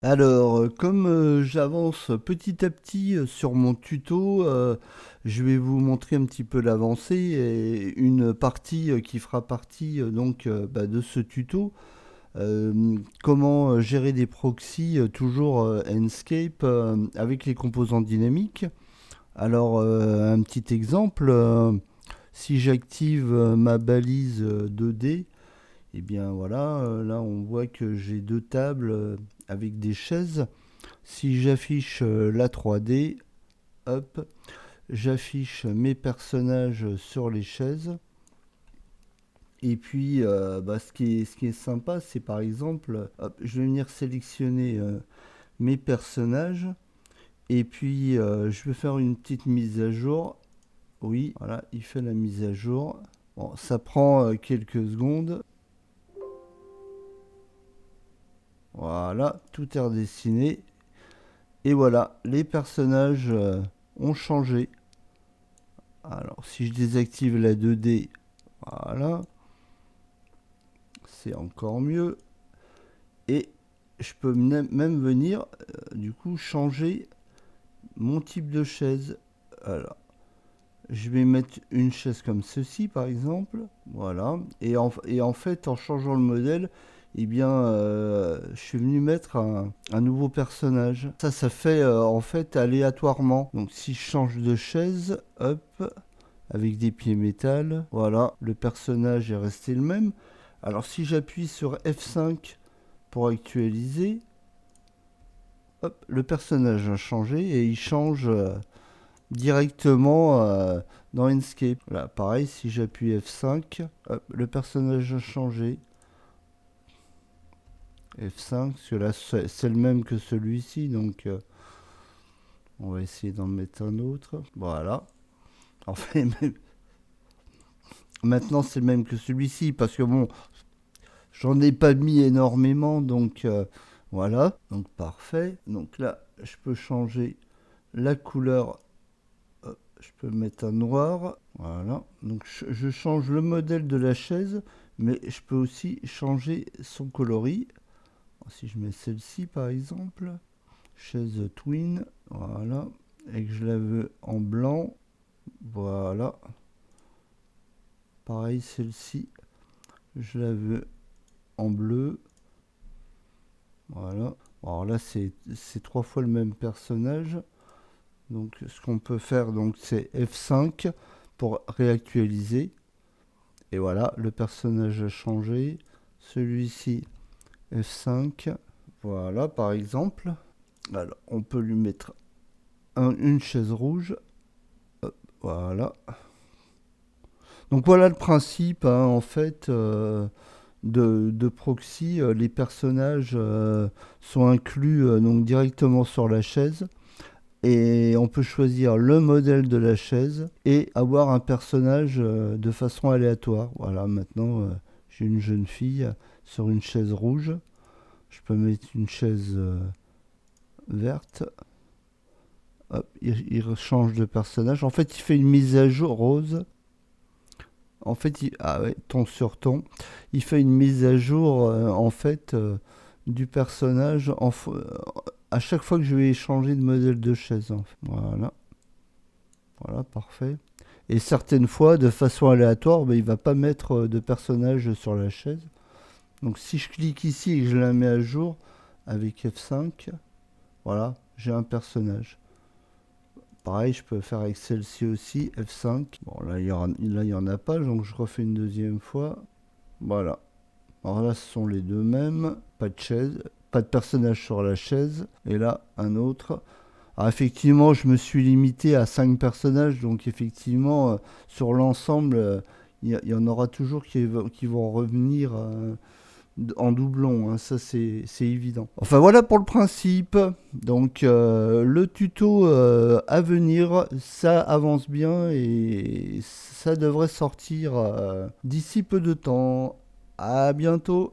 Alors, comme j'avance petit à petit sur mon tuto, je vais vous montrer un petit peu l'avancée et une partie qui fera partie de ce tuto. Comment gérer des proxys toujours Enscape avec les composants dynamiques. Alors, un petit exemple, si j'active ma balise 2D, et bien voilà, là on voit que j'ai deux tables avec des chaises. Si j'affiche la 3D, hop, j'affiche mes personnages sur les chaises. Et puis, ce qui est sympa, c'est par exemple, hop, je vais venir sélectionner mes personnages. Et puis, je vais faire une petite mise à jour. Oui, voilà, il fait la mise à jour. Bon, ça prend quelques secondes. Voilà, tout est redessiné. Et voilà, les personnages ont changé. Alors, si je désactive la 2D, voilà, c'est encore mieux. Et je peux même venir, du coup, changer mon type de chaise. Alors, je vais mettre une chaise comme ceci, par exemple. Voilà. Et en fait, en changeant le modèle, eh bien, je suis venu mettre un nouveau personnage. Ça fait en fait aléatoirement. Donc, si je change de chaise, hop, avec des pieds métal, voilà, le personnage est resté le même. Alors, si j'appuie sur F5 pour actualiser, hop, le personnage a changé et il change directement dans Inkscape. Là, pareil, si j'appuie F5, hop, le personnage a changé. F5, parce que là, c'est le même que celui-ci, donc on va essayer d'en mettre un autre. Voilà. Enfin, maintenant, c'est le même que celui-ci, parce que bon, j'en ai pas mis énormément, donc voilà. Donc, parfait. Donc là, je peux changer la couleur. Je peux mettre un noir. Voilà. Donc je change le modèle de la chaise, mais je peux aussi changer son coloris. Si je mets celle-ci par exemple, chaise twin, voilà, et que je la veux en blanc, voilà. Pareil celle-ci, je la veux en bleu, voilà. Alors là c'est trois fois le même personnage. Donc ce qu'on peut faire donc c'est F5 pour réactualiser. Et voilà, le personnage a changé. Celui-ci, F5. Voilà, par exemple. Alors, on peut lui mettre une chaise rouge. Hop, voilà. Donc voilà le principe, hein, en fait, de proxy. Les personnages sont inclus donc directement sur la chaise. Et on peut choisir le modèle de la chaise et avoir un personnage de façon aléatoire. Voilà, maintenant j'ai une jeune fille sur une chaise rouge. Je peux mettre une chaise verte. Hop, il change de personnage. En fait, il fait une mise à jour rose. En fait, ah ouais, ton sur ton. Il fait une mise à jour en fait du personnage à chaque fois que je vais changer de modèle de chaise. En fait. Voilà. Voilà, parfait. Et certaines fois, de façon aléatoire, il ne va pas mettre de personnage sur la chaise. Donc si je clique ici et que je la mets à jour avec F5, voilà, j'ai un personnage. Pareil, je peux faire avec celle-ci aussi, F5. Bon, là, il y en a pas, donc je refais une deuxième fois. Voilà. Alors là, ce sont les deux mêmes. Pas de chaise, pas de personnage sur la chaise. Et là, un autre. Alors effectivement, je me suis limité à 5 personnages, donc effectivement, sur l'ensemble, il y en aura toujours qui vont revenir en doublon, hein, ça c'est évident. Enfin voilà pour le principe. Donc le tuto à venir, ça avance bien et ça devrait sortir d'ici peu de temps. À bientôt.